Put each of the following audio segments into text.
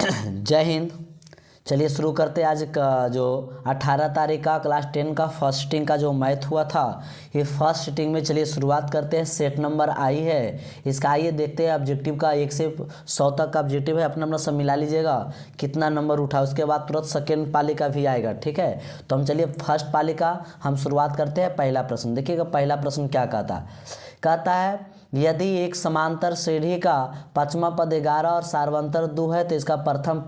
जय हिंद। चलिए शुरू करते हैं आज का जो 18 तारीख का क्लास 10 का फर्स्ट सिटिंग का जो मैथ हुआ था। ये फर्स्ट सिटिंग में चलिए शुरुआत करते हैं। सेट नंबर आई है इसका, आइए देखते हैं ऑब्जेक्टिव का 1 से 100 तक का ऑब्जेक्टिव है। अपना अपना सब मिला लीजिएगा कितना नंबर उठा, उसके बाद तुरंत सेकेंड पाली का भी आएगा। ठीक है, तो हम चलिए फर्स्ट पाली का हम शुरुआत करते हैं। पहला प्रश्न देखिएगा, पहला प्रश्न क्या कहता है यदि एक समांतर श्रेणी का पांचवा पद 11 और सार्वंतर 2 है तो इसका प्रथम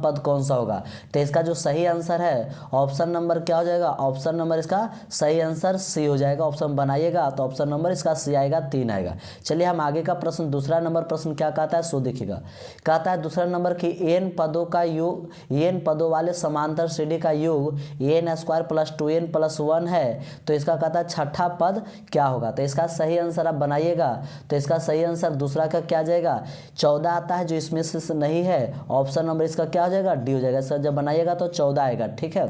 पद कौन सा होगा। तो इसका जो सही आंसर है ऑप्शन नंबर क्या हो जाएगा, ऑप्शन नंबर इसका सही आंसर सी हो जाएगा। ऑप्शन बनाइएगा तो ऑप्शन नंबर इसका सी आएगा, 3 आएगा। चलिए हम आगे का प्रश्न, दूसरा नंबर प्रश्न क्या कहता है सो देखिएगा। कहता है दूसरा नंबर की n पदों का योग, n पदों वाले समांतर श्रेणी का योग n² + 2n + 1 है तो इसका कहता है छठा पद क्या होगा। तो इसका सही आंसर आप बनाइएगा तो इसका सही आंसर दूसरा का क्या जाएगा, 14 आता है जो इसमें से नहीं है। ऑप्शन नंबर इसका क्या हो जाएगा, डी हो जाएगा। इसका जब बनाइएगा तो 14 आएगा। ठीक है,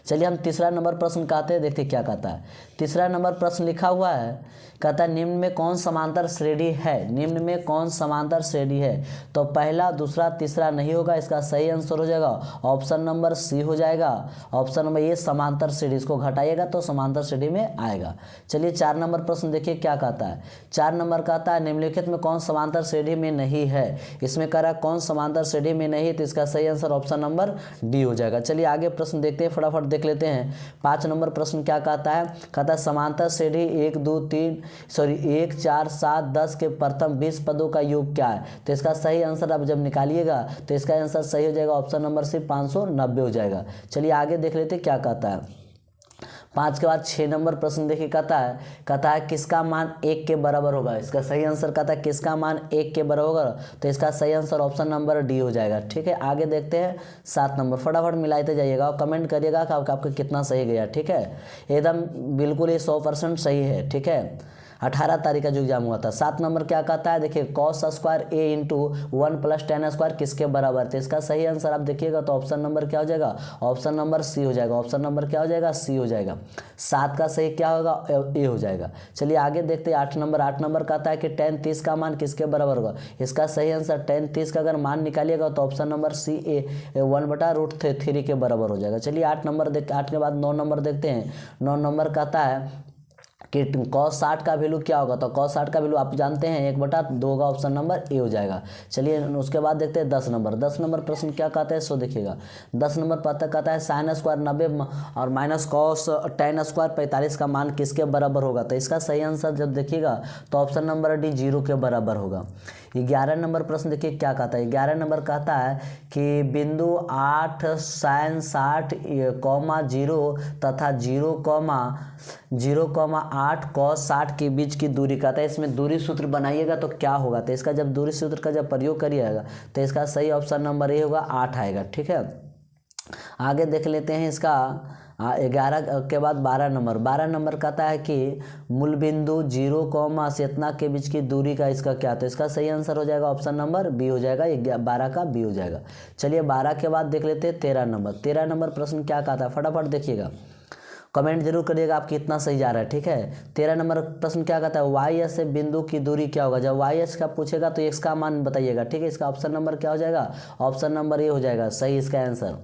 चलिए हम तीसरा नंबर प्रश्न कहते हैं, देखते क्या कहता है। तीसरा नंबर प्रश्न लिखा हुआ है, कहता है निम्न में कौन समांतर श्रेणी है, निम्न में कौन समांतर श्रेणी है। तो पहला दूसरा तीसरा नहीं होगा, इसका सही आंसर हो जाएगा ऑप्शन नंबर सी हो जाएगा। ऑप्शन नंबर ये समांतर श्रेणी, इसको घटाइएगा तो समांतर श्रेणी में आएगा। चलिए 4 नंबर प्रश्न देखिए क्या कहता है। 4 नंबर कहता है निम्नलिखित में कौन समांतर श्रेणी में नहीं है। इसमें कह रहा है कौन समांतर श्रेणी में नहीं, तो इसका सही आंसर ऑप्शन नंबर डी हो जाएगा। चलिए आगे प्रश्न देखते हैं, फटाफट देख लेते हैं। 5 नंबर प्रश्न क्या कहता है, कहता है समांतर श्रेणी 1 4 7 10 के प्रथम 20 पदों का योग क्या है। तो इसका सही आंसर आप जब निकालिएगा तो इसका आंसर सही हो जाएगा, ऑप्शन नंबर सी 590 हो जाएगा। चलिए आगे देख लेते हैं क्या कहता है। 5 के बाद 6 नंबर प्रश्न देखिए, कहता है किसका मान 1 के बराबर होगा। इसका सही आंसर कहता है किसका मान 1 के बराबर होगा, तो इसका सही आंसर ऑप्शन नंबर डी हो जाएगा। ठीक है, आगे देखते हैं 7 नंबर, फटाफट मिलाते जाइएगा और कमेंट करिएगा कि आपका कितना सही गया। ठीक है, एकदम बिल्कुल ये 100% सही है। ठीक है, 18 तारीख का जो एग्जाम हुआ था। 7 नंबर क्या कहता है, देखिए cos² a × 1 + tan² किसके बराबर थे। इसका सही आंसर आप देखिएगा तो ऑप्शन नंबर क्या हो जाएगा, ऑप्शन नंबर सी हो जाएगा। ऑप्शन नंबर क्या हो जाएगा, सी हो जाएगा। 7 का सही क्या होगा, ए हो जाएगा। चलिए आगे देखते हैं 8 नंबर। 8 नंबर कहता है कि tan 30 का मान किसके बराबर होगा। इसका सही आंसर tan 30 का अगर मान निकालिएगा तो ऑप्शन नंबर सी 1/√3 के बराबर हो जाएगा। चलिए 8 नंबर देखते, 8 के बाद 9 नंबर देखते हैं। 9 नंबर कहता है कि cos 60 का वैल्यू क्या होगा। तो cos 60 का वैल्यू आप जानते हैं 1/2 का, ऑप्शन नंबर ए हो जाएगा। चलिए उसके बाद देखते हैं 10 नंबर। 10 नंबर प्रश्न क्या कहते हैं सो देखिएगा। 10 नंबर पता कहता है sin² 90 और -cos tan² 45 का मान किसके बराबर होगा। तो इसका सही आंसर जब देखिएगा तो ऑप्शन नंबर डी 0 के बराबर होगा। 11 नंबर प्रश्न देखिए क्या कहता है। 11 नंबर कहता है कि बिंदु 8 sin 60, 0 तथा 0,8 cos 60 के बीच की दूरी कहता है। इसमें दूरी सूत्र बनाइएगा तो क्या होगा। तो इसका जब दूरी सूत्र का जब प्रयोग करिएगा तो इसका सही ऑप्शन नंबर ए होगा, 8 आएगा। ठीक है, आगे देख लेते हैं इसका 11 के बाद 12 नंबर। 12 नंबर कहता है कि मूल बिंदु 0, से इतना के बीच की दूरी का इसका क्या। तो इसका सही आंसर हो जाएगा ऑप्शन नंबर बी हो जाएगा, 12 का बी हो जाएगा। चलिए 12 के बाद देख लेते हैं 13 नंबर। 13 नंबर प्रश्न क्या कहता है, फटाफट देखिएगा, कमेंट जरूर करिएगा आप कितना सही जा रहा है। ठीक है, 13 नंबर प्रश्न क्या कहता है, वाई एस से बिंदु की दूरी क्या होगा। जब वाई एस का पूछेगा तो एक्स का मान बताइएगा। ठीक है, इसका ऑप्शन नंबर क्या हो जाएगा, ऑप्शन नंबर ए हो जाएगा, सही इसका आंसर।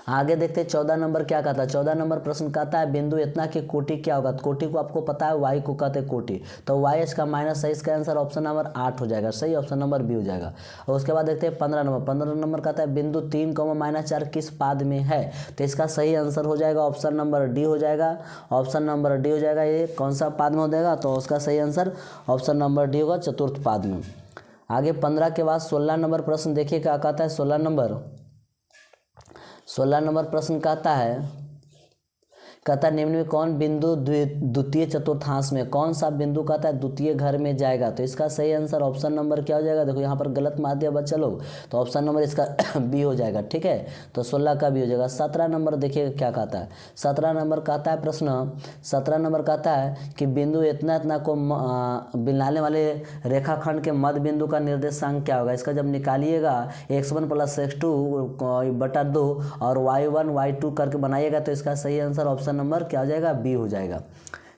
आगे देखते हैं 14 नंबर क्या कहता है। 14 नंबर प्रश्न कहता है बिंदु इतना की कोटि क्या होगा। तो कोटि को आपको पता है वाई को कहते हैं कोटि, तो वाई एच का माइनस सही, इसका आंसर ऑप्शन नंबर 8 हो जाएगा, सही ऑप्शन नंबर बी हो जाएगा। और उसके बाद देखते हैं 15 नंबर। 15 नंबर कहता है बिंदु 3, -4 किस पाद में है। तो इसका सही आंसर हो जाएगा ऑप्शन नंबर डी हो जाएगा, ऑप्शन नंबर डी हो जाएगा। ये कौन सा पाद में हो जाएगा, तो उसका सही आंसर ऑप्शन नंबर डी होगा, चतुर्थ पाद में। आगे 15 के बाद 16 नंबर प्रश्न देखिए क्या कहता है। 16 नंबर प्रश्न कहता है निम्न में कौन बिंदु द्वितीय चतुर्थांश में, कौन सा बिंदु कहता है द्वितीय घर में जाएगा। तो इसका सही आंसर ऑप्शन नंबर क्या हो जाएगा, देखो यहाँ पर गलत मार दिया बच्चा लोग, तो ऑप्शन नंबर इसका बी हो जाएगा। ठीक है, तो 16 का बी हो जाएगा। 17 नंबर देखिए क्या कहता है। 17 नंबर कहता है प्रश्न, 17 नंबर कहता है कि बिंदु इतना को मिलाने वाले रेखाखंड के मध्य बिंदु का निर्देशांक क्या होगा। इसका जब निकालिएगा x1 + x2/2 और y1 y2 करके बनाइएगा तो इसका सही आंसर ऑप्शन नंबर क्या हो जाएगा, बी हो जाएगा।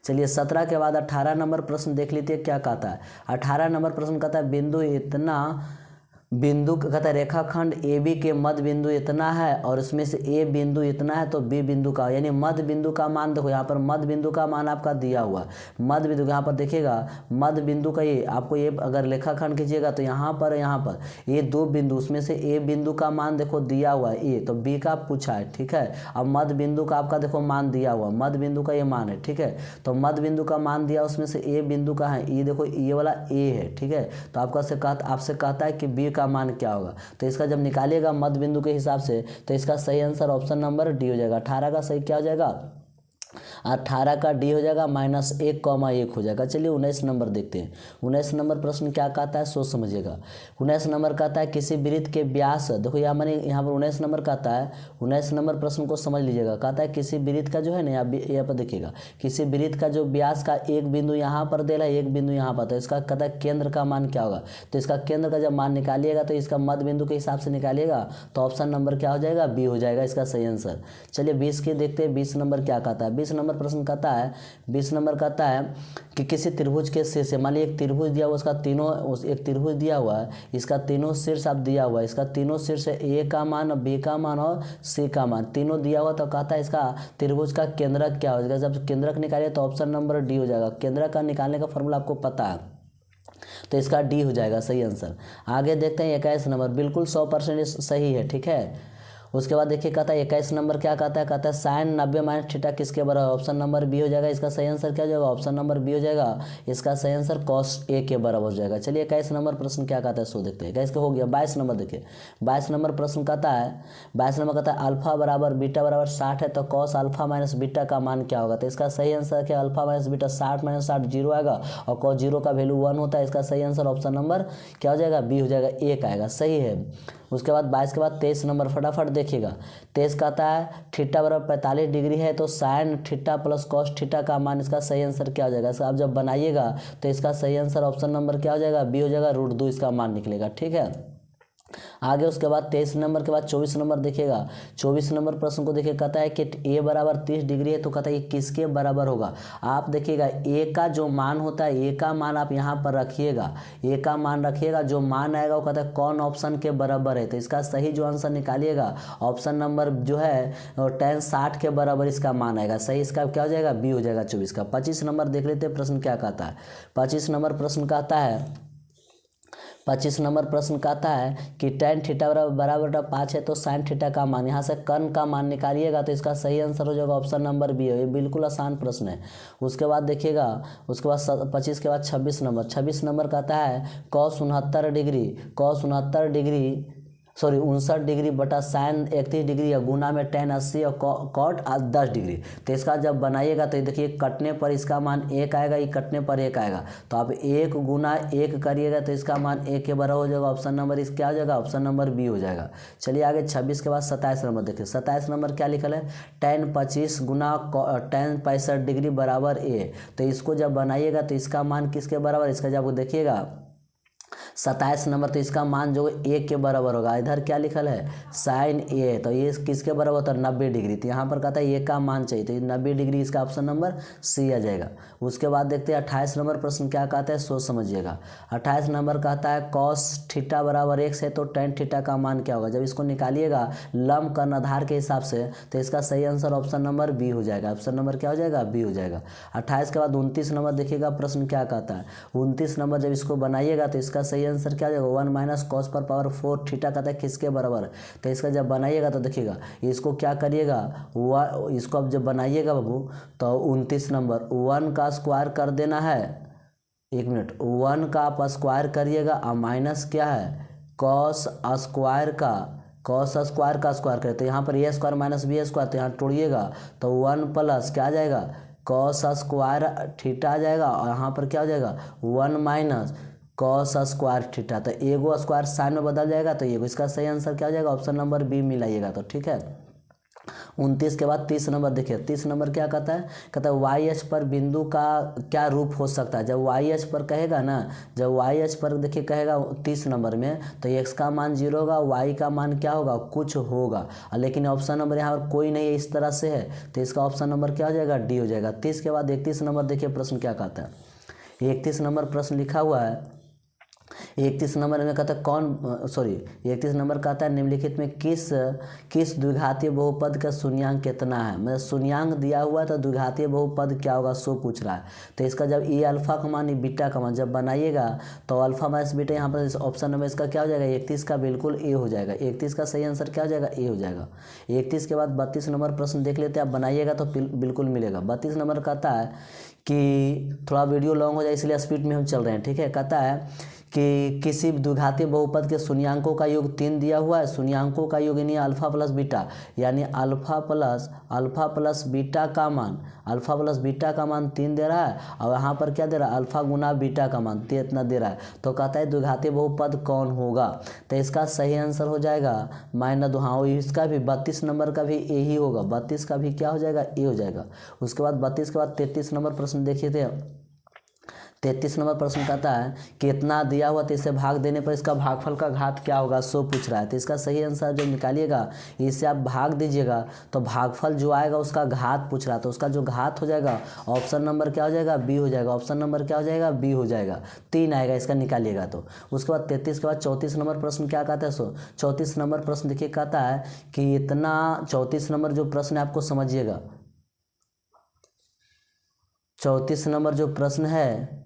चलिए 17 के बाद 18 नंबर प्रश्न देख लीजिए क्या कहता है। 18 नंबर प्रश्न कहता है बिंदु इतना बिंदु कहता है रेखाखंड ए बी के मध्य बिंदु इतना है और इसमें से ए बिंदु इतना है तो बी बिंदु का, यानी मध्य बिंदु का मान देखो यहाँ पर मध्य बिंदु का मान आपका दिया हुआ मध्य बिंदु यहाँ पर देखिएगा मध्य बिंदु का ये आपको ये अगर रेखाखंड कीजिएगा तो यहाँ पर ये दो बिंदु उसमें से ए बिंदु का मान देखो दिया हुआ है ए, तो बी का पूछा है, ठीक है। अब मध्य बिंदु का आपका देखो मान दिया हुआ मध्य बिंदु का ये मान है, ठीक है। तो मध्य बिंदु का मान दिया उसमें से ए बिंदु का है, ये देखो ये वाला ए है, ठीक है। तो आपसे कहता है कि बी का मान क्या होगा, तो इसका जब निकालिएगा मध्य बिंदु के हिसाब से तो इसका सही आंसर ऑप्शन नंबर डी हो जाएगा। 18 का सही क्या हो जाएगा, 18 का डी हो जाएगा -1,1 हो जाएगा। चलिए 19 नंबर देखते हैं। 19 नंबर प्रश्न क्या कहता है सोच समझिएगा। 19 नंबर कहता है किसी वृत्त के व्यास, देखो यहाँ पर 19 नंबर कहता है, 19 नंबर प्रश्न को समझ लीजिएगा। कहता है किसी वृत्त का जो है ना यहाँ पर देखिएगा, किसी वृत्त का जो व्यास का एक बिंदु यहाँ पर दे रहा है एक बिंदु यहाँ पर, तो इसका कहता है केंद्र का मान क्या होगा। तो इसका केंद्र का जब मान निकालिएगा तो इसका मध्य बिंदु के हिसाब से निकालिएगा तो ऑप्शन नंबर क्या हो जाएगा, बी हो जाएगा इसका सही आंसर। चलिए 20 के देखते हैं 20 नंबर क्या कहता है। 20 नंबर प्रश्न कहता है, 20 नंबर कहता है कि किसी त्रिभुज के शीर्ष से, मान लीजिए एक त्रिभुज दिया हुआ उसका तीनों, एक त्रिभुज दिया हुआ है, इसका तीनों शीर्ष आप दिया हुआ है, इसका तीनों शीर्ष ए का मान बी का मान और सी का मान तीनों दिया हुआ। तो कहता है इसका त्रिभुज का केंद्रक क्या हो जाएगा। जब केंद्रक निकालिए तो ऑप्शन नंबर डी हो जाएगा। केंद्रक का निकालने का फॉर्मूला आपको पता है तो इसका डी हो जाएगा सही आंसर। आगे देखते हैं 21 नंबर, बिल्कुल 100% सही है, ठीक है। उसके बाद देखिए कहता है 21 नंबर क्या कहता है साइन 90 - थीटा किसके बराबर, ऑप्शन नंबर बी हो जाएगा। इसका सही आंसर क्या हो जाएगा, ऑप्शन नंबर बी हो जाएगा। इसका सही आंसर cos A के बराबर हो जाएगा। चलिए 21 नंबर प्रश्न क्या कहता है सो देखते हैं। 21 का हो गया। 22 नंबर देखिए, 22 नंबर प्रश्न कहता है, 22 नंबर कहता है अल्फा बराबर बीटा बराबर 60 है तो cos अल्फा - बीटा का मान क्या होगा। तो इसका सही आंसर क्या, अल्फा - बीटा 60 - 60 0 आएगा और cos 0 का वैल्यू 1 होता है। इसका सही आंसर ऑप्शन नंबर क्या हो जाएगा, बी हो जाएगा, 1 आएगा, सही है। उसके बाद 22 के बाद 23 नंबर फटाफट देखिएगा। 23 कहता है थीटा बराबर 45 डिग्री है तो sine theta plus cos theta का मान, इसका सही आंसर क्या हो जाएगा। इसका आप जब बनाइएगा तो इसका सही आंसर ऑप्शन नंबर क्या हो जाएगा, बी हो जाएगा, √2 इसका मान निकलेगा, ठीक है। आगे उसके बाद 23 नंबर के बाद 24 नंबर देखिएगा। 24 नंबर प्रश्न को देखिए, कहता है कि ए बराबर 30 डिग्री है तो कहता है ये किसके बराबर होगा। आप देखिएगा ए का जो मान होता है, ए का मान आप यहाँ पर रखिएगा, ए का मान रखिएगा, जो मान आएगा वो कहता है कौन ऑप्शन के बराबर है। तो इसका सही जो आंसर निकालिएगा ऑप्शन नंबर जो है tan 60 के बराबर इसका मान आएगा, सही। इसका क्या हो जाएगा, बी हो जाएगा 24 का। 25 नंबर देख लेते हैं प्रश्न क्या कहता है। 25 नंबर प्रश्न कहता है, 25 नंबर प्रश्न कहता है कि tan थीटा बराबर 5 है तो sin थीटा का मान, यहाँ से कर्ण का मान निकालिएगा तो इसका सही आंसर हो जाएगा ऑप्शन नंबर बी है। ये बिल्कुल आसान प्रश्न है। उसके बाद देखिएगा, उसके बाद 25 के बाद 26 नंबर कहता है cos 69 डिग्री 59 डिग्री बटा साइन 31 डिग्री या गुना में tan 80 और कॉट 10 डिग्री। तो इसका जब बनाइएगा तो देखिए कटने पर इसका मान 1 आएगा, ये कटने पर 1 आएगा, तो आप 1 गुना 1 करिएगा तो इसका मान 1 के बराबर हो जाएगा। ऑप्शन नंबर इस क्या हो जाएगा, ऑप्शन नंबर बी हो जाएगा। चलिए आगे 26 के बाद 27 नंबर देखिए। 27 नंबर क्या लिखल है, tan 25 गुना tan 65 डिग्री बराबर ए। तो इसको जब बनाइएगा तो इसका मान किसके बराबर, इसका जब देखिएगा 27 नंबर तो इसका मान जो 1 के बराबर होगा। इधर क्या लिखल है, साइन ए, तो ये किसके बराबर होता है, 90 डिग्री। तो यहाँ पर कहता है ए का मान चाहिए तो 90 डिग्री इसका ऑप्शन नंबर सी आ जाएगा। उसके बाद देखते हैं 28 नंबर प्रश्न क्या कहता है, सोच समझिएगा। 28 नंबर कहता है cos थीटा बराबर x है तो tan थीटा का मान क्या होगा। जब इसको निकालिएगा लंब कर्णधार के हिसाब से तो इसका सही आंसर ऑप्शन नंबर बी हो जाएगा। ऑप्शन नंबर क्या हो जाएगा, बी हो जाएगा। 28 के बाद 29 नंबर देखिएगा प्रश्न क्या कहता है। 29 नंबर जब इसको बनाइएगा तो इसका सही आंसर क्या हो जाएगा, 1 - cos पर पावर 4 थीटा कहता है किसके बराबर। तो इसका जब बनाइएगा तो देखिएगा इसको क्या करिएगा, इसको अब जब बनाइएगा बाबू तो 29 नंबर 1 का स्क्वायर कर देना है, 1 मिनट, 1 का आप स्क्वायर करिएगा और माइनस क्या है cos स्क्वायर का स्क्वायर करें तो यहाँ पर ए स्क्वायर माइनस बी स्क्वायर, तो यहाँ तोड़िएगा तो 1 प्लस क्या आ जाएगा cos स्क्वायर थीटा आ जाएगा और यहाँ पर क्या हो जाएगा 1 - cos स्क्वायर थीटा। तो एगो स्क्वायर साइन में बदल जाएगा तो एगो, इसका सही आंसर क्या हो जाएगा, ऑप्शन नंबर बी मिलाइएगा तो ठीक है। 29 के बाद 30 नंबर देखिए। 30 नंबर क्या कहता है, कहता है वाई एच पर बिंदु का क्या रूप हो सकता है। जब वाई एच पर कहेगा ना, जब वाई एच पर देखिए कहेगा 30 नंबर में तो एक्स का मान 0 होगा, वाई का मान क्या होगा, कुछ होगा, लेकिन ऑप्शन नंबर यहाँ पर कोई नहीं है इस तरह से है तो इसका ऑप्शन नंबर क्या हो जाएगा, डी हो जाएगा। 30 के बाद 31 नंबर देखिए प्रश्न क्या कहता है। 31 नंबर प्रश्न लिखा हुआ है, 31 नंबर में कहता है 31 नंबर कहता है निम्नलिखित में किस द्विघातीय बहुपद का शून्यांक कितना है। मतलब शून्यांक दिया हुआ है तो द्विघातीय बहुपद क्या होगा सो पूछ रहा है। तो इसका जब ए अल्फा का मान बीटा का मान जब बनाइएगा तो अल्फा माइनस बीटा यहाँ पर ऑप्शन नंबर इसका क्या हो जाएगा 31 का बिल्कुल ए हो जाएगा। 31 का सही आंसर क्या हो जाएगा ए हो जाएगा। 31 के बाद 32 नंबर प्रश्न देख लेते हैं, आप बनाइएगा तो बिल्कुल मिलेगा। 32 नंबर कहता है कि थोड़ा वीडियो लॉन्ग हो जाए इसलिए स्पीड में हम चल रहे हैं, ठीक है। कहता है कि किसी द्विघातीय बहुपद के शून्यांकों का योग 3 दिया हुआ है। शून्यांकों का योग यानी अल्फा प्लस बीटा, यानी अल्फा प्लस बीटा का मान 3 दे रहा है और यहाँ पर क्या दे रहा है अल्फा गुना बीटा का मान इतना दे रहा है। तो कहता है द्विघातीय बहुपद कौन होगा। तो इसका सही आंसर हो जाएगा -2। हाँ, इसका भी 32 नंबर का भी ए ही होगा। 32 का भी क्या हो जाएगा ए हो जाएगा। उसके बाद 32 के बाद 33 नंबर प्रश्न देखिए थे। 33 नंबर प्रश्न कहता है कितना दिया हुआ तो इसे भाग देने पर इसका भागफल का घात क्या होगा सो पूछ रहा है। तो इसका सही आंसर जब निकालिएगा इसे आप भाग दीजिएगा तो भागफल जो आएगा उसका घात पूछ रहा है। तो उसका जो घात हो जाएगा ऑप्शन नंबर क्या हो जाएगा बी हो जाएगा। ऑप्शन नंबर क्या हो जाएगा बी हो जाएगा। 3 आएगा इसका निकालिएगा तो। उसके बाद 33 के बाद 34 नंबर प्रश्न क्या कहता है 34 नंबर प्रश्न देखिए कहता है कि इतना 34 नंबर जो प्रश्न है आपको समझिएगा। 34 नंबर जो प्रश्न है,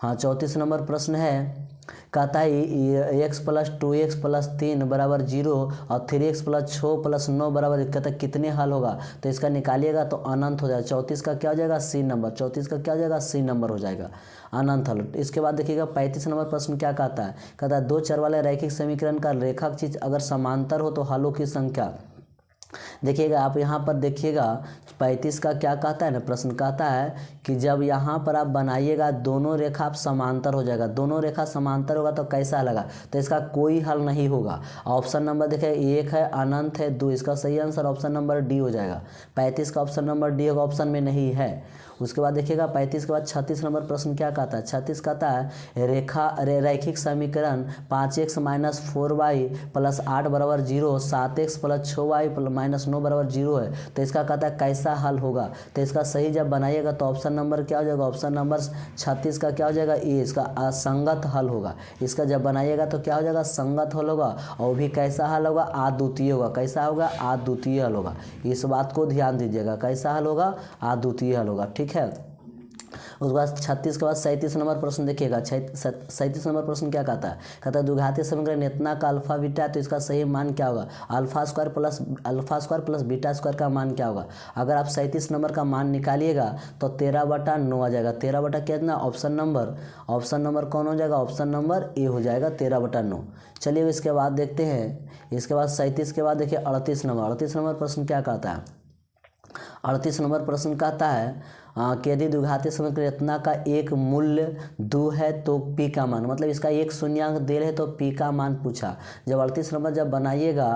हाँ 34 नंबर प्रश्न है कहता है x प्लस 2x प्लस 3 बराबर 0 और 3x प्लस 6 प्लस 9 बराबर कहता है कितने हल होगा। तो इसका निकालिएगा तो अनंत हो जाएगा। 34 का क्या हो जाएगा सी नंबर। 34 का क्या हो जाएगा सी नंबर हो जाएगा, अनंत हल। इसके बाद देखिएगा 35 नंबर प्रश्न क्या कहता है। कहता है 2 चर वाले रैखिक समीकरण का रेखक चीज अगर समांतर हो तो हलों की संख्या। देखिएगा आप यहाँ पर देखिएगा 35 का क्या कहता है ना प्रश्न कहता है कि जब यहाँ पर आप बनाइएगा दोनों रेखा आप समांतर हो जाएगा। दोनों रेखा समांतर होगा तो कैसा लगा। तो इसका कोई हल नहीं होगा। ऑप्शन नंबर देखिए 1 है अनंत है 2, इसका सही आंसर ऑप्शन नंबर डी हो जाएगा। 35 का ऑप्शन नंबर डी होगा, ऑप्शन में नहीं है। उसके बाद देखिएगा 35 के बाद 36 नंबर प्रश्न क्या कहता है। 36 कहता है रैखिक समीकरण 5x माइनस 4y प्लस 8 बराबर 0, 7x प्लस 6y माइनस 9 बराबर 0 है। तो इसका कहता है कैसा हल होगा। तो इसका सही जब बनाइएगा तो ऑप्शन नंबर क्या हो जाएगा ऑप्शन नंबर 36 का क्या हो जाएगा ए, इसका असंगत हल होगा। इसका जब बनाइएगा तो क्या हो जाएगा संगत हल होगा और भी कैसा हल होगा अद्वितीय होगा। कैसा होगा अद्वितीय हल होगा। इस बात को ध्यान दीजिएगा, कैसा हल होगा अद्वितीय हल होगा, ठीक है। उसके बाद 36 के बाद 37 नंबर प्रश्न देखिएगा। 37 नंबर प्रश्न क्या कहता है। कहता है द्विघातीय समीकरण इतना का अल्फा बीटा है तो इसका सही मान क्या होगा। Alpha square plus beta square का मान क्या होगा। अगर आप 37 नंबर का मान निकालिएगा तो 13/9 आ जाएगा। 13 कितना ऑप्शन नंबर कौन हो जाएगा ऑप्शन नंबर ए हो जाएगा 13/9। चलिए इसके बाद देखते हैं। इसके बाद 37 के बाद देखिए 38 नंबर प्रश्न क्या कहता है। 38 नंबर प्रश्न कहता है कि यदि द्विघातीय समीकरण इतना का एक मूल्य 2 है तो पी का मान, मतलब इसका एक शून्यांक दे रहे तो पी का मान पूछा। जब 38 नंबर जब बनाइएगा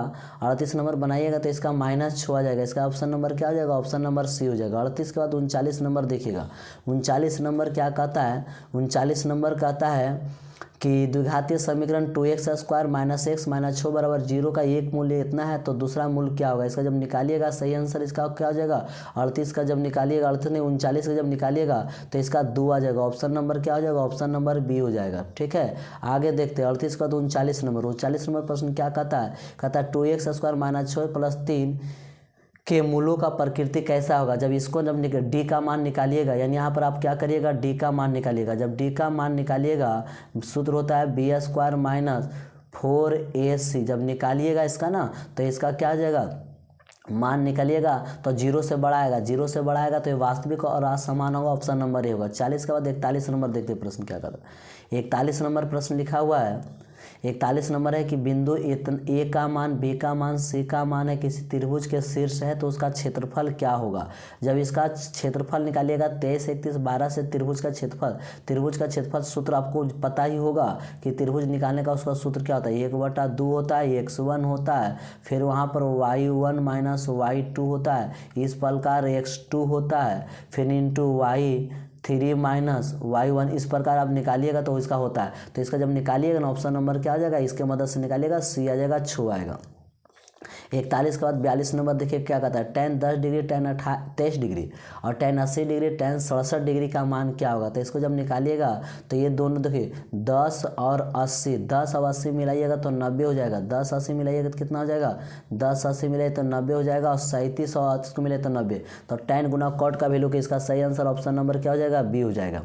38 नंबर बनाइएगा तो इसका -6 आ जाएगा। इसका ऑप्शन नंबर क्या हो जाएगा ऑप्शन नंबर सी हो जाएगा। 38 के बाद 39 नंबर देखिएगा। 39 नंबर क्या कहता है। 39 नंबर कहता है कि द्विघातीय समीकरण 2x square minus x minus 6 बराबर 0 का एक मूल्य इतना है तो दूसरा मूल्य क्या होगा। इसका जब निकालिएगा सही आंसर इसका क्या हो जाएगा 38 का जब निकालिएगा 39 का जब निकालिएगा तो इसका 2 आ जाएगा। ऑप्शन नंबर क्या हो जाएगा ऑप्शन नंबर बी हो जाएगा, ठीक है। आगे देखते हैं 38 का 39 नंबर प्रश्न क्या कहता है। कहता है 2x स्क्वायर माइनस 6 प्लस 3 के मूलों का प्रकृति कैसा होगा। जब इसको जब डी का मान निकालिएगा, यानी यहाँ पर आप क्या करिएगा डी का मान निकालिएगा। जब डी का मान निकालिएगा सूत्र होता है बी स्क्वायर माइनस 4ac। जब निकालिएगा इसका ना तो इसका क्या आ जाएगा मान निकालिएगा तो 0 से बड़ा आएगा। 0 से बड़ा आएगा तो ये वास्तविक और असमान होगा, ऑप्शन नंबर ए होगा। 40 के बाद 41 नंबर देखते प्रश्न क्या करता है। 41 नंबर प्रश्न लिखा हुआ है। 41 नंबर है कि बिंदु ए का मान बी का मान सी का मान है किसी त्रिभुज के शीर्ष है तो उसका क्षेत्रफल क्या होगा। जब इसका क्षेत्रफल निकालिएगा 23, 31, 12 से त्रिभुज का क्षेत्रफल सूत्र आपको पता ही होगा कि त्रिभुज निकालने का उसका सूत्र क्या होता है 1/2 होता है, x1 होता है, फिर वहाँ पर y1 माइनस y2 होता है, इस प्रकार x2 होता है, फिर इंटू y3 माइनस y1, इस प्रकार आप निकालिएगा तो इसका होता है। तो इसका जब निकालिएगा ना ऑप्शन नंबर क्या आ जाएगा इसके मदद से निकालिएगा सी आ जाएगा 6 आएगा। 41 के बाद 42 नंबर देखिए क्या कहता है, tan 10 डिग्री tan 23 डिग्री और tan 80 डिग्री tan 67 डिग्री का मान क्या होगा। तो इसको जब निकालिएगा तो ये दोनों देखिए 10 और 80, 10 और 80 मिलाइएगा तो 90 हो जाएगा, 10 80 मिलाइएगा तो कितना हो जाएगा, 10 80 मिलाइए तो 90 हो जाएगा और 37 और 80 को मिले तो 90। तो tan गुना cot का वैल्यू, कि इसका सही आंसर ऑप्शन नंबर क्या हो जाएगा, बी हो जाएगा।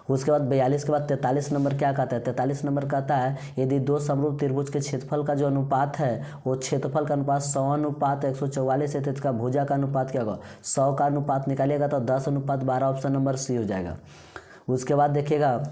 उसके बाद 42 के बाद 43 नंबर क्या कहता है, 43 नंबर कहता है यदि दो समरूप त्रिभुज के क्षेत्रफल का जो अनुपात है वो क्षेत्रफल का अनुपात 100:144 है तो इसका भुजा का अनुपात क्या होगा, 100 का अनुपात निकालिएगा तो 10:12, ऑप्शन नंबर सी हो जाएगा। उसके बाद देखिएगा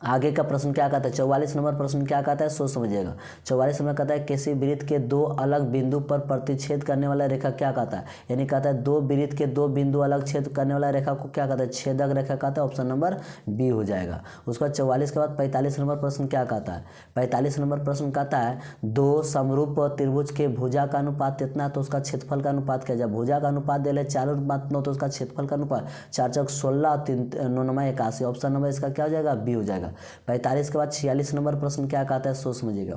आगे का प्रश्न क्या कहता है, 44 नंबर प्रश्न क्या कहता है, सोच समझिएगा। 44 नंबर कहता है किसी वृत्त के दो अलग बिंदु पर प्रतिच्छेद करने वाला रेखा क्या कहता है, यानी कहता है दो वृत्त के दो बिंदु अलग छेद करने वाला रेखा को क्या कहता है, छेदक रेखा कहता है, ऑप्शन नंबर बी हो जाएगा। उसके बाद 44 के बाद 45 नंबर प्रश्न क्या कहता है, 45 नंबर प्रश्न कहता है दो समरूप त्रिभुज के भुजा का अनुपात कितना तो उसका क्षेत्रफल का अनुपात क्या, जब भुजा का अनुपात दे 4:9 तो उसका क्षेत्रफल का अनुपात 4 × 16 3 9 81, ऑप्शन नंबर इसका क्या हो जाएगा, बी हो जाएगा। 45 के बाद 46 नंबर प्रश्न क्या कहता है, सोच समझिएगा।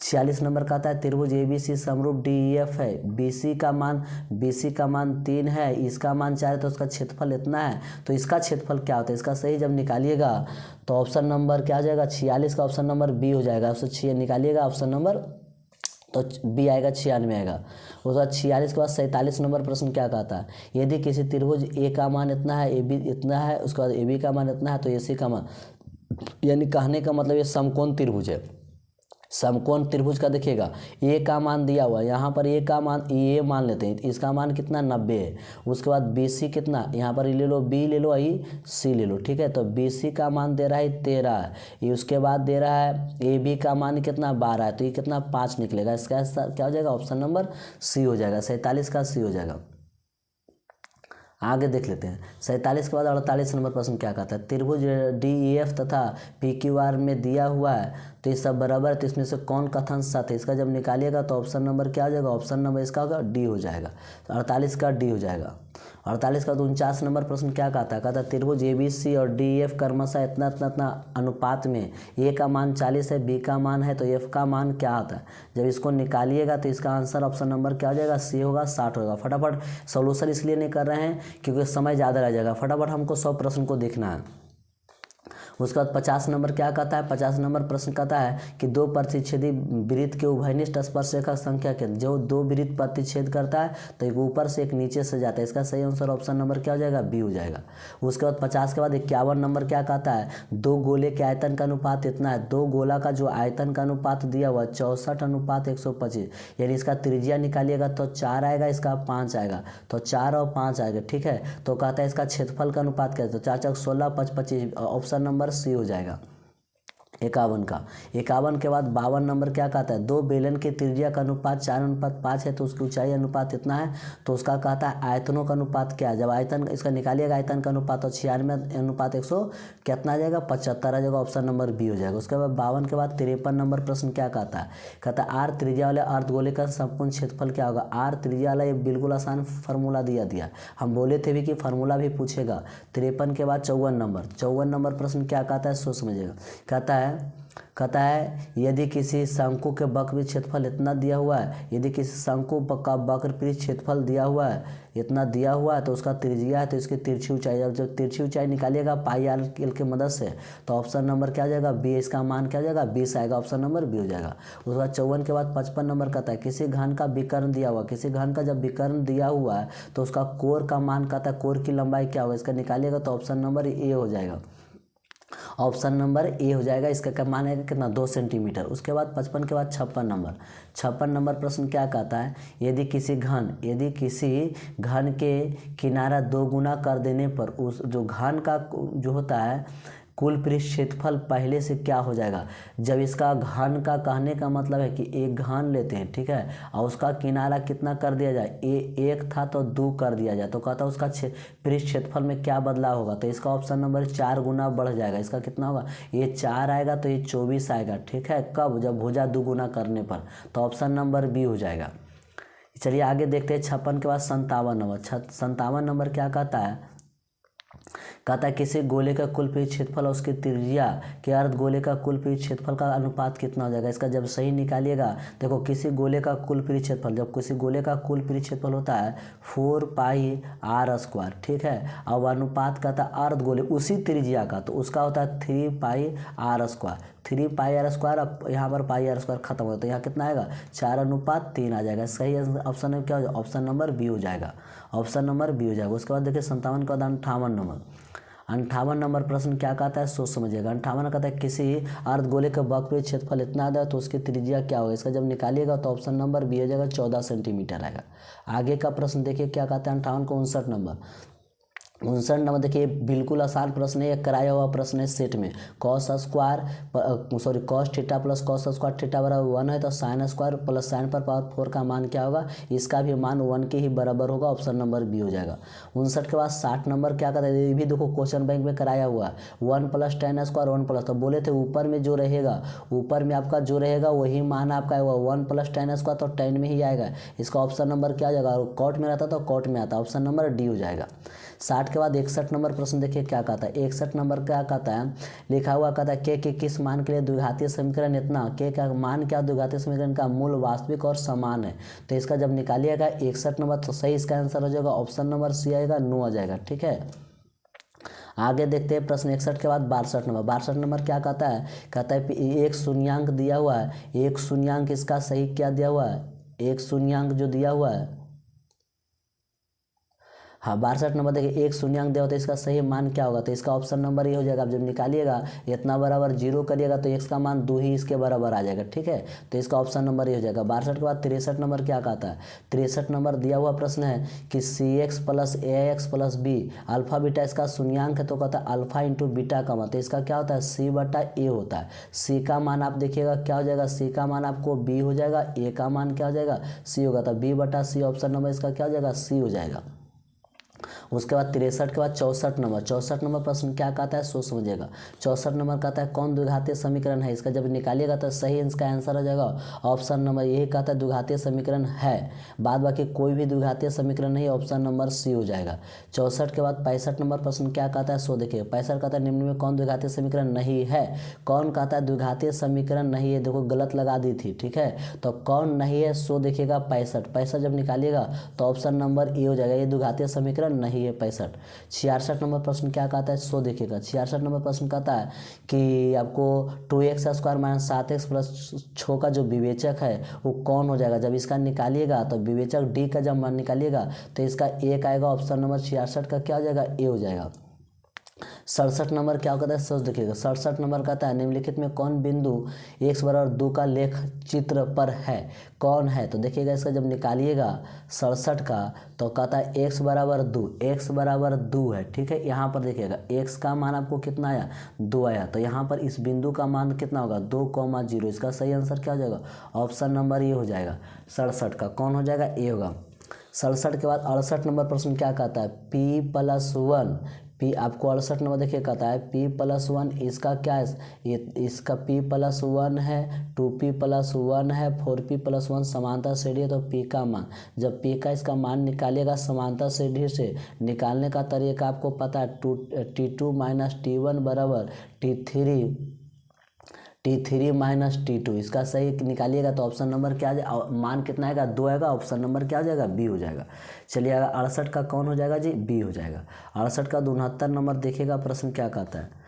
46 नंबर कहता है त्रिभुज ABC समरूप DEF है, BC का मान 3 है, इसका मान 4 है तो उसका क्षेत्रफल इतना है, तो इसका क्षेत्रफल क्या होता है, इसका सही जब निकालिएगा तो ऑप्शन नंबर क्या हो जाएगा, 46 का ऑप्शन नंबर बी हो जाएगा। उससे 6 निकालिएगा ऑप्शन नंबर तो बी आएगा, 96 आएगा। उसके बाद 46 के बाद 47 नंबर प्रश्न क्या कहता है, यदि किसी त्रिभुज A का मान इतना है, AB इतना है, उसके बाद AB का मान इतना है तो AC का मान, यानी कहने का मतलब ये समकोण त्रिभुज है। समकोण त्रिभुज का देखिएगा ए का मान दिया हुआ है, यहाँ पर ए का मान ए मान लेते हैं, इसका मान कितना 90 है। उसके बाद BC कितना, यहाँ पर ले लो B ले लो, C ले लो, ठीक है। तो BC का मान दे रहा है 13 है, ये उसके बाद दे रहा है AB का मान कितना 12 है, तो ये कितना 5 निकलेगा, इसका क्या हो जाएगा, ऑप्शन नंबर सी हो जाएगा, 47 का सी हो जाएगा। आगे देख लेते हैं 47 के बाद 48 नंबर प्रश्न क्या कहता है, त्रिभुज DEF तथा PQR में दिया हुआ है तो ये सब बराबर है तो इसमें से कौन कथन सत्य है, इसका जब निकालिएगा तो ऑप्शन नंबर क्या हो जाएगा, ऑप्शन नंबर इसका होगा डी हो जाएगा, तो 48 का डी हो जाएगा। 48 का 49 नंबर प्रश्न क्या कहता है त्रिभुज ABC और DEF क्रमशः इतना इतना इतना अनुपात में ए का मान 40 है, बी का मान है तो एफ का मान क्या आता है, जब इसको निकालिएगा तो इसका आंसर ऑप्शन नंबर क्या हो जाएगा, सी होगा, 60 होगा। फटाफट सोल्यूशन इसलिए नहीं कर रहे हैं क्योंकि समय ज़्यादा रह जाएगा, फटाफट हमको 100 प्रश्न को देखना है। उसके बाद 50 नंबर क्या कहता है, 50 नंबर प्रश्न कहता है कि दो प्रतिच्छेदी वृत्त के उभयनिष्ठ स्पर्श रेखा संख्या के, जो दो वृत्त प्रतिच्छेद करता है तो एक ऊपर से एक नीचे से जाता है, इसका सही आंसर ऑप्शन नंबर क्या हो जाएगा, बी हो जाएगा। उसके बाद 50 के बाद 51 नंबर क्या कहता है, दो गोले के आयतन का अनुपात इतना है, दो गोला का जो आयतन का अनुपात दिया हुआ 64:125, यानी इसका त्रिज्या निकालिएगा तो 4 आएगा, इसका 5 आएगा, तो 4 और 5 आएगा, ठीक है। तो कहता है इसका क्षेत्रफल का अनुपात क्या है, तो 4 × 16 5 25, ऑप्शन नंबर सी हो जाएगा 51 का। 51 के बाद 52 नंबर क्या कहता है, दो बेलन की त्रिज्या का अनुपात 4:5 है तो उसकी ऊंचाई अनुपात इतना है, तो उसका कहता है आयतनों का अनुपात क्या है, जब आयतन इसका निकालिएगा आयतन का अनुपात तो 96:100 कितना आ जाएगा, 75 आ जाएगा, ऑप्शन नंबर बी हो जाएगा। उसके बाद 52 के बाद 53 नंबर प्रश्न क्या कहता है आर त्रिज्या वाले अर्धगोले का संपूर्ण क्षेत्रफल क्या होगा। आर त्रिज्या वाला ये बिल्कुल आसान फार्मूला दिया, हम बोले थे भी कि फार्मूला भी पूछेगा। 53 के बाद 54 नंबर प्रश्न क्या कहता है, सोच समझिएगा। कहता है यदि किसी शंकु के वक्र क्षेत्रफल इतना दिया हुआ है, यदि किसी शंकु का वक्र क्षेत्रफल दिया हुआ है इतना दिया हुआ है तो उसका त्रिज्या है तो इसकी तिरछी ऊंचाई, जब तिरछी ऊंचाई निकालिएगा पाई आर की मदद से तो ऑप्शन नंबर क्या हो जाएगा, बी, इसका मान क्या हो जाएगा, 20 आएगा, ऑप्शन नंबर बी हो जाएगा। उसके बाद 54 के बाद 55 नंबर कहता है किसी घन का विकर्ण दिया हुआ, किसी घन का जब विकर्ण दिया हुआ है तो उसका कोर का मान कहता है कोर की लंबाई क्या होगा, इसका निकालिएगा तो ऑप्शन नंबर ए हो जाएगा, ऑप्शन नंबर ए हो जाएगा। इसका क्या मान है कितना, 2 सेंटीमीटर। उसके बाद 55 के बाद 56 नंबर प्रश्न क्या कहता है, यदि किसी घन के किनारा 2 गुना कर देने पर उस जो घन का जो होता है कुल पृष्ठ क्षेत्रफल पहले से क्या हो जाएगा। जब इसका घन का कहने का मतलब है कि एक घन लेते हैं, ठीक है, और उसका किनारा कितना कर दिया जाए, एक था तो 2 कर दिया जाए, तो कहता है उसका पृष्ठ क्षेत्रफल में क्या बदलाव होगा, तो इसका ऑप्शन नंबर 4 गुना बढ़ जाएगा। इसका कितना होगा, ये 4 आएगा तो ये 24 आएगा, ठीक है। कब, जब भुजा 2 गुना करने पर, तो ऑप्शन नंबर बी हो जाएगा। चलिए आगे देखते हैं 56 के बाद 57 नंबर क्या कहता है, कहता है किसी गोले का कुल पृष्ठ क्षेत्रफल और उसकी त्रिज्या के अर्ध गोले का कुल पृष्ठ क्षेत्रफल का अनुपात कितना हो जाएगा। इसका जब सही निकालिएगा, देखो किसी गोले का कुल पृष्ठ क्षेत्रफल, जब किसी गोले का कुल पृष्ठ क्षेत्रफल होता है 4πr², ठीक है, अब अनुपात कहता है अर्ध गोले उसी त्रिज्या का, तो उसका होता है 3πr²। 3πr², अब यहाँ पर πr² खत्म होता है, यहाँ कितना आएगा 4:3 आ जाएगा। सही ऑप्शन में क्या हो जाएगा, ऑप्शन नंबर बी हो जाएगा, ऑप्शन नंबर बी हो जाएगा। उसके बाद देखिए 57 के बाद 58 नंबर। 58 नंबर प्रश्न क्या कहता है, सोच समझिएगा। 58 कहता है किसी अर्धगोले का वक्र क्षेत्रफल इतना है तो उसकी त्रिज्या क्या होगा। इसका जब निकालिएगा तो ऑप्शन नंबर बी हो जाएगा, 14 सेंटीमीटर आएगा। आगे का प्रश्न देखिए क्या कहता है 58 को 59 नंबर। 59 नंबर देखिए बिल्कुल आसान प्रश्न है, कराया हुआ प्रश्न है सेट में। cos theta plus cos square theta बराबर 1 है तो sin स्क्वायर प्लस sin पर पावर 4 का मान क्या होगा, इसका भी मान 1 के ही बराबर होगा, ऑप्शन नंबर बी हो जाएगा। 59 के बाद 60 नंबर क्या कहता है, ये भी देखो क्वेश्चन बैंक में कराया हुआ है। 1 + tan स्क्वायर 1 प्लस, तो बोले थे ऊपर में जो रहेगा, ऊपर में आपका जो रहेगा वही मान आपका आएगा 1 + tan स्क्वायर, तो tan में ही आएगा। इसका ऑप्शन नंबर क्या हो जाएगा, कॉट में रहता तो कॉट में आता, ऑप्शन नंबर डी हो जाएगा। 60 के बाद 61 नंबर प्रश्न देखिए क्या कहता है। 61 नंबर क्या कहता है, लिखा हुआ कहता है के किस मान के लिए द्विघातीय समीकरण इतना, के का मान क्या द्विघातीय समीकरण का मूल वास्तविक और समान है। तो इसका जब निकालिएगा 61 नंबर तो सही इसका आंसर हो जाएगा, ऑप्शन नंबर सी आएगा, नो आ जाएगा, ठीक है। आगे देखते हैं प्रश्न 61 के बाद 62 नंबर। 62 नंबर क्या कहता है, कहता है एक शून्यांक दिया हुआ है, एक शून्यांक इसका सही क्या दिया हुआ है, एक शून्यांक जो दिया हुआ है, हाँ 62 नंबर देखिए एक शून्यांक दिया होता है, इसका सही मान क्या होगा, तो इसका ऑप्शन नंबर ये हो जाएगा। आप जब निकालिएगा इतना बराबर 0 करिएगा तो x का मान 2 ही इसके बराबर आ जाएगा, ठीक है, तो इसका ऑप्शन नंबर ये हो जाएगा। 62 के बाद 63 नंबर क्या कहता है। 63 नंबर दिया हुआ प्रश्न है कि cx + ax + b alpha beta इसका शून्यांक है, तो कहता है अल्फा × बीटा का मान, तो इसका क्या होता है c/a होता है। c का मान आप देखिएगा क्या हो जाएगा, c का मान आपको b हो जाएगा, a का मान क्या हो जाएगा c होगा, तो b/c ऑप्शन नंबर इसका क्या हो जाएगा, c हो जाएगा। उसके बाद 63 के बाद 64 नंबर। 64 नंबर प्रश्न क्या कहता है, सोच समझिएगा। 64 नंबर कहता है कौन द्विघातीय समीकरण है, इसका जब निकालिएगा तो सही इसका आंसर हो जाएगा, ऑप्शन नंबर यही कहता है द्विघातीय समीकरण है, बाद बाकी कोई भी द्विघातीय समीकरण नहीं, ऑप्शन नंबर सी हो जाएगा। 64 के बाद 65 नंबर प्रश्न क्या कहता है, सो देखिए 65 कहता है निम्न में कौन द्विघातीय समीकरण नहीं है। कौन कहता है द्विघातीय समीकरण नहीं है, देखो गलत लगा दी थी, ठीक है, तो कौन नहीं है, सो देखिएगा 65 जब निकालिएगा तो ऑप्शन नंबर ए हो जाएगा, ये द्विघातीय समीकरण नहीं है 65। 66 नंबर प्रश्न क्या कहता है, सो देखिएगा। 66 नंबर प्रश्न कहता है कि आपको 2x² - 7x + 6 का जो विवेचक है वो कौन हो जाएगा। जब इसका निकालिएगा तो विवेचक डी का जब मान निकालिएगा तो इसका एक आएगा, ऑप्शन नंबर 66 का क्या हो जाएगा, ए हो जाएगा। 67 नंबर क्या कहता है, सोच देखिएगा। 67 नंबर कहता है निम्नलिखित में कौन बिंदु x = 2 का लेख चित्र पर है, कौन है, तो देखिएगा इसका जब निकालिएगा 67 का तो कहता है x = 2, x = 2 है, ठीक है। यहाँ पर देखिएगा x का मान आपको कितना आया, 2 आया, तो यहाँ पर इस बिंदु का मान कितना होगा 2,0, इसका सही आंसर क्या हो जाएगा, ऑप्शन नंबर ये हो जाएगा। 67 का कौन हो जाएगा, ए होगा। 67 के बाद 68 नंबर प्रश्न क्या कहता है, p+1 p आपको 68 नंबर देखिए कहता है p+1 इसका क्या है, इसका p+1 है, 2p+1 है, 4p+1 समांतर श्रेणी है, तो p का मान, जब p का इसका मान निकालिएगा समांतर श्रेणी से निकालने का तरीका आपको पता है, t2 - t1 = t3 - t2, इसका सही निकालिएगा तो ऑप्शन नंबर क्या आ जाएगा, मान कितना आएगा 2 आएगा, ऑप्शन नंबर क्या हो जाएगा, बी हो जाएगा। चलिए 68 का कौन हो जाएगा जी, बी हो जाएगा। 68 का 69 नंबर देखिएगा प्रश्न क्या कहता है।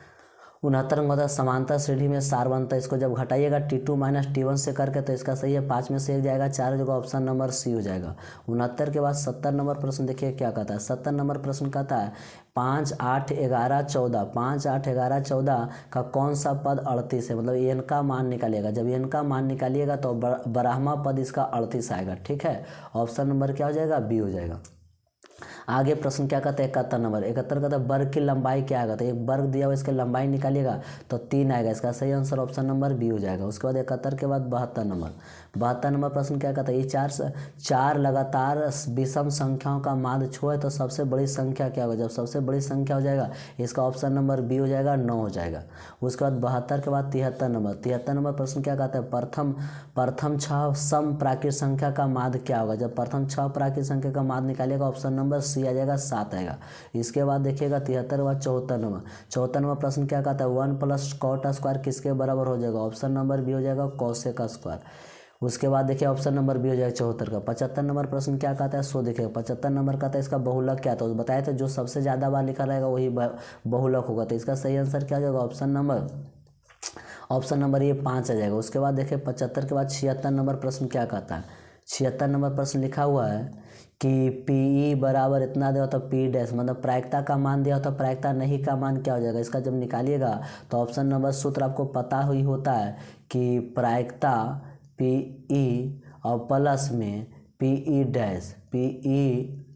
69 मतलब समांतर श्रेणी में सार बनता है, इसको जब घटाइएगा t2 - t1 से करके तो इसका सही है 5 में से 1 जाएगा, 4 जगह, ऑप्शन नंबर सी हो जाएगा। 69 के बाद 70 नंबर प्रश्न देखिए क्या कहता है। 70 नंबर प्रश्न कहता है 5, 8, 11, 14 5, 8, 11, 14 का कौन सा पद 38 है, मतलब एन का मान निकालिएगा। जब एन का मान निकालिएगा तो बारहवां पद इसका 38 आएगा, ठीक है, ऑप्शन नंबर क्या हो जाएगा, बी हो जाएगा। आगे प्रश्न क्या कहते हैं 71 नंबर। 71 कहता है वर्ग की लंबाई क्या आएगा, तो एक वर्ग दिया हुआ इसकी लंबाई निकालिएगा तो 3 आएगा, इसका सही आंसर ऑप्शन नंबर बी हो जाएगा। उसके बाद 71 के बाद 72 नंबर। 72 नंबर प्रश्न क्या कहता है, ये चार लगातार विषम संख्याओं का माध्य छो है तो सबसे बड़ी संख्या क्या होगा। जब सबसे बड़ी संख्या हो जाएगा इसका ऑप्शन नंबर बी हो जाएगा, 9 हो जाएगा। उसके बाद 72 के बाद 73 नंबर। 73 नंबर प्रश्न क्या कहता है, प्रथम 6 सम प्राकृत संख्या का माध्य क्या होगा। जब प्रथम 6 प्राकृत संख्या का माध्य निकालिएगा ऑप्शन नंबर सी आ जाएगा 7 आएगा। इसके बाद देखिएगा 73 व 74 प्रश्न क्या कहता है 1 प्लस कॉट स्क्वायर किसके बराबर हो जाएगा, ऑप्शन नंबर बी हो जाएगा कॉसेक स्क्वायर। उसके बाद देखिए ऑप्शन नंबर बी हो जाएगा 74 का। 75 नंबर प्रश्न क्या कहता है, सो देखिएगा 75 नंबर कहता है इसका बहुलक क्या था, बताया था जो सबसे ज़्यादा बार लिखा रहेगा वही बहुलक होगा। तो इसका सही आंसर क्या हो जाएगा, ऑप्शन नंबर ये 5 आ जाएगा। उसके बाद देखिए 75 के बाद 76 नंबर प्रश्न क्या कहता है, 76 नंबर प्रश्न लिखा हुआ है कि पी बराबर इतना दिया होता पी डैश, मतलब प्रायिकता का मान दिया होता, प्रायिकता नहीं का मान क्या हो जाएगा। इसका जब निकालिएगा तो ऑप्शन नंबर सूत्र आपको पता ही होता है कि प्रायिकता पी ई और प्लस में पी ई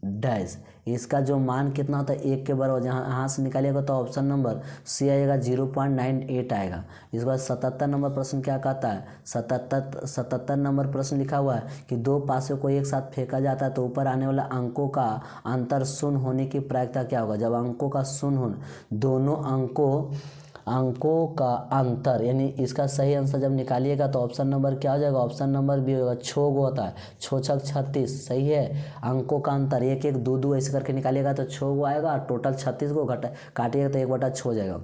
डैश, इसका जो मान कितना होता है 1 के बराबर, जहाँ यहाँ से निकालिएगा तो ऑप्शन नंबर सी आएगा 0.98 आएगा। इसके बाद 77 नंबर प्रश्न क्या कहता है, 77 नंबर प्रश्न लिखा हुआ है कि दो पासों को एक साथ फेंका जाता है तो ऊपर आने वाला अंकों का अंतर शून्य होने की प्रायिकता क्या होगा। जब अंकों का शून्य होना, दोनों अंकों का अंतर, यानी इसका सही आंसर जब निकालिएगा तो ऑप्शन नंबर क्या हो जाएगा, ऑप्शन नंबर बी होगा। 6 गो होता है, 6 छक 36, सही है। अंकों का अंतर 1 1 2 2 ऐसे करके निकालिएगा तो 6 गो आएगा, टोटल 36 गो काटिएगा तो 1/6 हो जाएगा।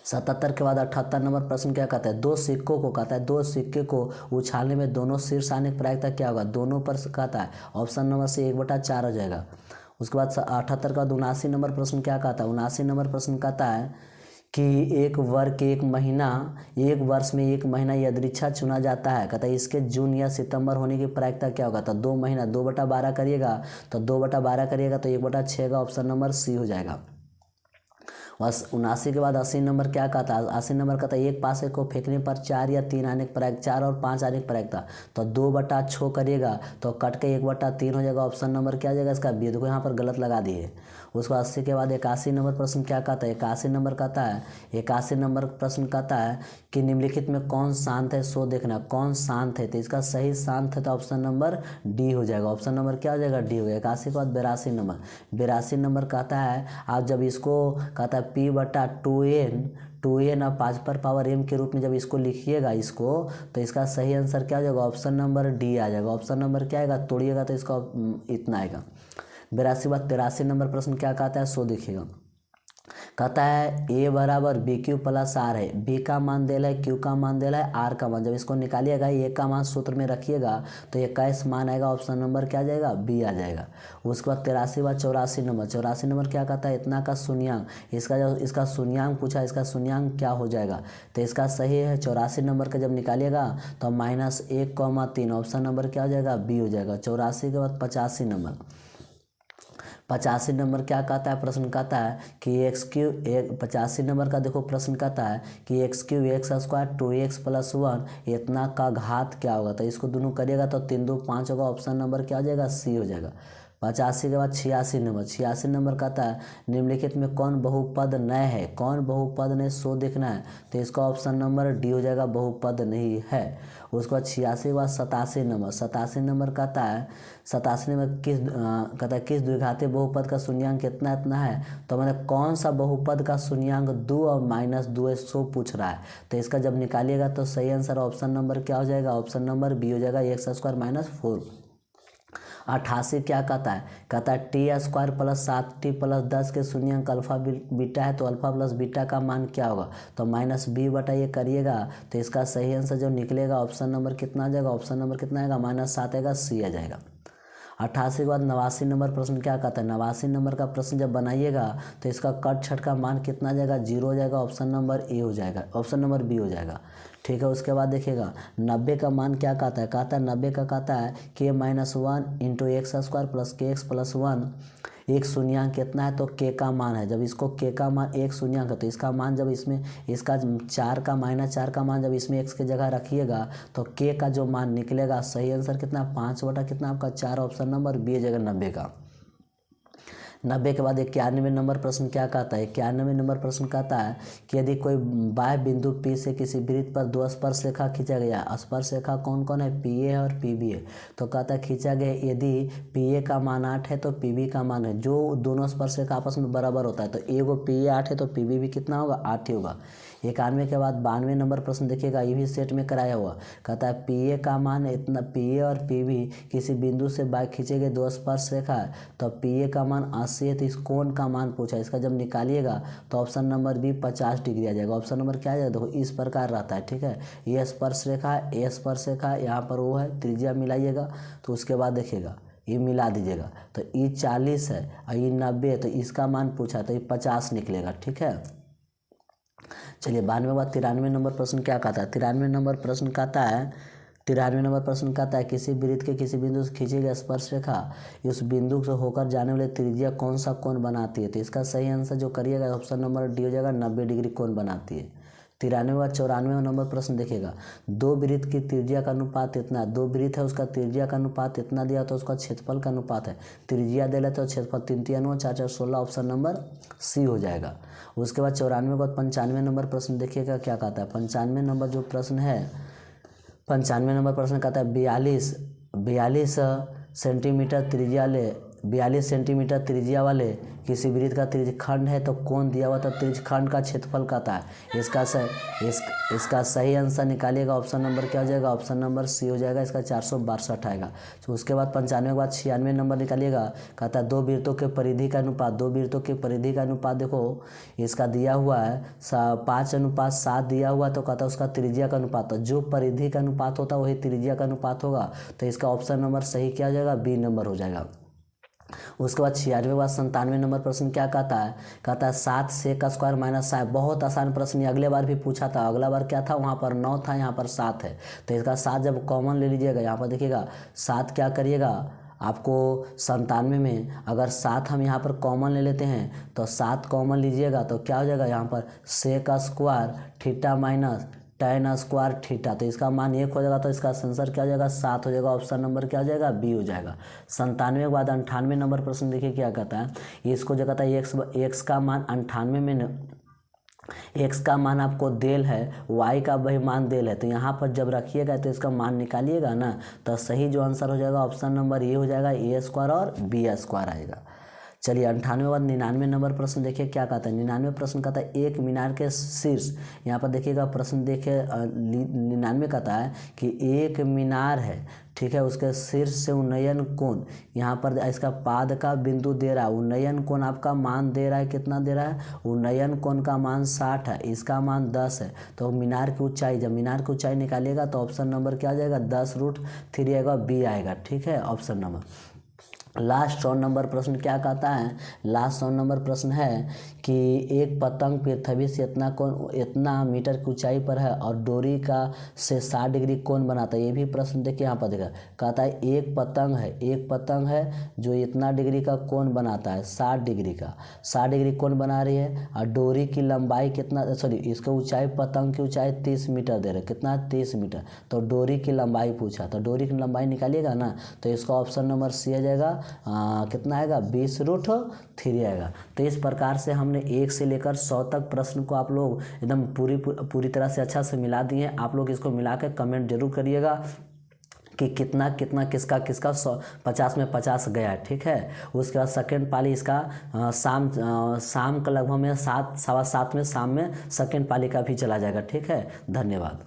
77 के बाद 78 नंबर प्रश्न क्या कहता है, दो सिक्कों को कहता है, दो सिक्के को उछालने में दोनों शीर्ष आने की प्रायिकता क्या होगा, दोनों पर कहता है, ऑप्शन नंबर से 1/4 हो जाएगा। उसके बाद 78 का 79 नंबर प्रश्न क्या कहता है, 79 नंबर प्रश्न कहता है कि एक वर्ष में एक महीना यादृच्छा चुना जाता है, कहता है इसके जून या सितंबर होने की प्रायिकता क्या होगा। तो 2 महीना 2/12 करिएगा तो 2/12 करिएगा तो 1/6 का, ऑप्शन नंबर सी हो जाएगा। बस 79 के बाद 80 नंबर क्या कहता है, 80 नंबर कहता है एक पासे को फेंकने पर 4 या 3 आने की प्रायिकता, 4 और 5 आने की प्रायिकता, तो 2/6 करिएगा तो कट के 1/3 हो जाएगा। ऑप्शन नंबर क्या आ जाएगा इसका बी, देखो यहाँ पर गलत लगा दिए। उसको 80 के बाद 81 नंबर प्रश्न क्या कहता है, 81 नंबर कहता है, 81 नंबर प्रश्न कहता है कि निम्नलिखित में कौन शांत है, सो देखना कौन शांत है। तो इसका सही शांत है तो ऑप्शन नंबर डी हो जाएगा। ऑप्शन नंबर क्या हो जाएगा, डी हो जाएगा। 81 के बाद 82 नंबर कहता है, आप जब इसको कहता है P/2n और 5 पर पावर m के रूप में जब इसको लिखिएगा इसको, तो इसका सही आंसर क्या हो जाएगा, ऑप्शन नंबर डी आ जाएगा। ऑप्शन नंबर क्या आएगा, तोड़िएगा तो इसका इतना आएगा। 82 बाद 83 नंबर प्रश्न क्या कहता है, सो देखिएगा। कहता है a बराबर BQ प्लस R है, B का मान देला है, Q का मान देला है, R का मान, जब इसको निकालिएगा a का मान सूत्र में रखिएगा तो 21 मान आएगा। ऑप्शन नंबर क्या आ जाएगा, B आ जाएगा। उसके बाद 83 बाद 84 नंबर क्या कहता है, इतना का शून्यांक, इसका शून्यांक पूछा, इसका शून्यांक क्या हो जाएगा। तो इसका सही है 84 नंबर का जब निकालिएगा तो -1,3, ऑप्शन नंबर क्या हो जाएगा, B हो जाएगा। 84 के बाद 85 नंबर क्या कहता है, प्रश्न कहता है कि x³ 85 नंबर का देखो प्रश्न कहता है कि x³ x² 2x + 1 इतना का घात क्या होगा। तो इसको दोनों करिएगा तो 3 2 5 होगा। ऑप्शन नंबर क्या हो जाएगा, सी हो जाएगा। 85 के बाद 86 नंबर कहता है निम्नलिखित में कौन बहुपद न है, कौन बहुपद ने सो देखना है। तो इसका ऑप्शन नंबर डी हो जाएगा, बहुपद नहीं है। उसके बाद 86 के बाद 87 नंबर कहता है, 87 नंबर कहता है किस द्विघाती बहुपद का शून्यांक इतना है। तो मैंने कौन सा बहुपद का शून्यांक 2 और -2 सो पूछ रहा है। तो इसका जब निकालिएगा तो सही आंसर ऑप्शन नंबर क्या हो जाएगा, ऑप्शन नंबर बी हो जाएगा, x² - 4। 88 क्या कहता है, कहता है t² + 7t + 10 के शून्यांक अल्फा बीटा है, तो अल्फा प्लस बीटा का मान क्या होगा। तो -b/ये करिएगा तो इसका सही आंसर जो निकलेगा ऑप्शन नंबर कितना आ जाएगा, ऑप्शन नंबर कितना आएगा, -7 आएगा, सी आ जाएगा। 88 के बाद 89 नंबर प्रश्न क्या कहता है, 89 नंबर का प्रश्न जब बनाइएगा तो इसका कट छट का मान कितना आ जाएगा, 0 हो जाएगा। ऑप्शन नंबर ए हो जाएगा, ऑप्शन नंबर बी हो जाएगा। ठीक है। उसके बाद देखिएगा 90 का मान क्या कहता है, 90 का कहता है k - 1 × x² + kx + 1 एक शून्यांक कितना है, तो k का मान है। जब इसको k का मान एक शून्यांक है तो इसका मान जब इसमें इसका 4 का -4 का मान जब इसमें x की जगह रखिएगा तो k का जो मान निकलेगा सही आंसर कितना, 5 कितना आपका 4, ऑप्शन नंबर बी जगह 90 का। 90 के बाद 91 नंबर प्रश्न क्या कहता है, 91 नंबर प्रश्न कहता है कि यदि कोई बाह्य बिंदु P से किसी वृत्त पर 2 स्पर्श रेखा खींचा गया, स्पर्श रेखा कौन कौन है, PA है और PB है। तो कहता है खींचा गया, यदि PA का मान 8 है तो PB का मान है, जो दोनों स्पर्श रेखा आपस में बराबर होता है। तो एगो PA 8 है तो PB भी कितना होगा, 8 ही होगा। 91 के बाद 92 नंबर प्रश्न देखिएगा, ये भी सेट में कराया हुआ। कहता है पीए का मान इतना, पीए और पीबी किसी बिंदु से बाएं खींचे गए दो स्पर्श रेखा है, तो पीए का मान 80 है, तो इस कोण का मान पूछा। इसका जब निकालिएगा तो ऑप्शन नंबर बी 50 डिग्री आ जाएगा। ऑप्शन नंबर क्या आ जाएगा, देखो इस प्रकार रहता है, ठीक है। ये स्पर्श रेखा है, ये स्पर्श रेखा है, यहाँ पर वो है, त्रिज्या मिलाइएगा तो उसके बाद देखिएगा ये मिला दीजिएगा, तो ये 40 है और ये 90 है, तो इसका मान पूछा तो ये 50 निकलेगा, ठीक है। चलिए 92 बाद 93 नंबर प्रश्न क्या कहता है। 93 नंबर प्रश्न कहता है, 93 नंबर प्रश्न कहता है किसी वृत्त के किसी बिंदु से खींची गई स्पर्श रेखा उस बिंदु से होकर जाने वाले त्रिज्या कौन सा कोण बनाती है, तो इसका सही आंसर जो करिएगा ऑप्शन नंबर डी हो जाएगा, 90 डिग्री कोण बनाती है। 93 व 94 नंबर प्रश्न देखिएगा, दो वृत्त की त्रिज्या का अनुपात इतना, दो वृत्त है उसका त्रिज्या का अनुपात इतना दिया तो उसका क्षेत्रफल का अनुपात है, त्रिज्या दे लेते तो क्षेत्रफल 3 3 9 4 4 16, ऑप्शन नंबर सी हो जाएगा। उसके बाद 94 के बाद 95 नंबर प्रश्न देखिएगा क्या कहता है। 95 नंबर जो प्रश्न है, 95 नंबर प्रश्न कहता है 42 सेंटीमीटर त्रिज्या ले, 42 सेंटीमीटर त्रिज्या वाले किसी वृत्त का त्रिज्यखंड है तो कोण दिया हुआ, तो त्रिज्यखंड का क्षेत्रफल कहता है। इसका सही आंसर निकालिएगा, ऑप्शन नंबर क्या हो जाएगा, ऑप्शन नंबर सी हो जाएगा, इसका 462 आएगा। तो उसके बाद 95 के बाद 96 नंबर निकालिएगा। कहता है दो वृत्तों के परिधि का अनुपात, दो वृत्तों के परिधि का अनुपात देखो इसका दिया हुआ है 5:7 दिया हुआ, तो कहता है उसका त्रिज्या का अनुपात, तो जो परिधि का अनुपात होता है वही त्रिज्या का अनुपात होगा, तो इसका ऑप्शन नंबर सही क्या हो जाएगा, बी नंबर हो जाएगा। उसके बाद 96 के बाद 97 नंबर प्रश्न क्या कहता है। कहता है 7 sec स्क्वायर माइनस साइन, बहुत आसान प्रश्न, अगले बार भी पूछा था। अगला बार क्या था, वहाँ पर 9 था, यहाँ पर 7 है, तो इसका 7 जब कॉमन ले लीजिएगा, यहाँ पर देखिएगा 7 क्या करिएगा आपको 97 में अगर 7 हम यहाँ पर कॉमन ले लेते हैं तो 7 कॉमन लीजिएगा तो क्या हो जाएगा, यहाँ पर sec square theta minus tan square theta, तो इसका मान 1 हो जाएगा, तो इसका आंसर क्या हो जाएगा, 7 हो जाएगा। ऑप्शन नंबर क्या हो जाएगा, बी हो जाएगा। 97 के बाद 98 नंबर प्रश्न देखिए क्या कहता है। इसको जो कहता है एक्स का मान 98 में एक्स का मान आपको देल है, वाई का वही मान देल है, तो यहाँ पर जब रखिएगा तो इसका मान निकालिएगा ना, तो सही जो आंसर हो जाएगा ऑप्शन नंबर ये हो जाएगा, ए स्क्वायर और बी स्क्वायर आएगा। चलिए 98 बाद 99 नंबर प्रश्न देखिए क्या कहता है। 99 प्रश्न कहता है एक मीनार के शीर्ष, यहाँ पर देखिएगा प्रश्न देखिए 99 कहता है कि एक मीनार है, ठीक है, उसके शीर्ष से उन्नयन कोण, यहाँ पर इसका पाद का बिंदु दे रहा है, उन्नयन कोण आपका मान दे रहा है, कितना दे रहा है, उन्नयन कोण का मान 60 है, इसका मान 10 है, तो मीनार की ऊंचाई, जब मीनार की ऊंचाई निकालिएगा तो ऑप्शन नंबर क्या आ जाएगा, 10√3 आएगा, बी आएगा, ठीक है, ऑप्शन नंबर। लास्ट 100 नंबर प्रश्न क्या कहता है। लास्ट 100 नंबर प्रश्न है कि एक पतंग पृथ्वी से इतना मीटर की ऊंचाई पर है और डोरी का से 60 डिग्री कोण बनाता है। ये भी प्रश्न देखिए यहाँ पर देखा, कहता है एक पतंग है जो इतना डिग्री का कोण बनाता है, 60 डिग्री का, 60 डिग्री कोण बना रही है, और डोरी की लंबाई कितना, सॉरी इसका ऊंचाई, पतंग की ऊंचाई 30 मीटर दे रहे, कितना 30 मीटर, तो डोरी की लंबाई पूछा, तो डोरी की लंबाई निकालिएगा ना, तो इसका ऑप्शन नंबर सी आ जाएगा, कितना आएगा, 20√3 आएगा। तो इस प्रकार से हमने 1 से लेकर 100 तक प्रश्न को आप लोग एकदम पूरी तरह से अच्छा से मिला दिए हैं। आप लोग इसको मिला के कमेंट जरूर करिएगा कि कितना कितना किसका 50 में 50 गया है, ठीक है। उसके बाद सेकेंड पाली इसका शाम का लगभग में 7 सवा 7 में शाम में सेकेंड पाली का भी चला जाएगा, ठीक है। धन्यवाद।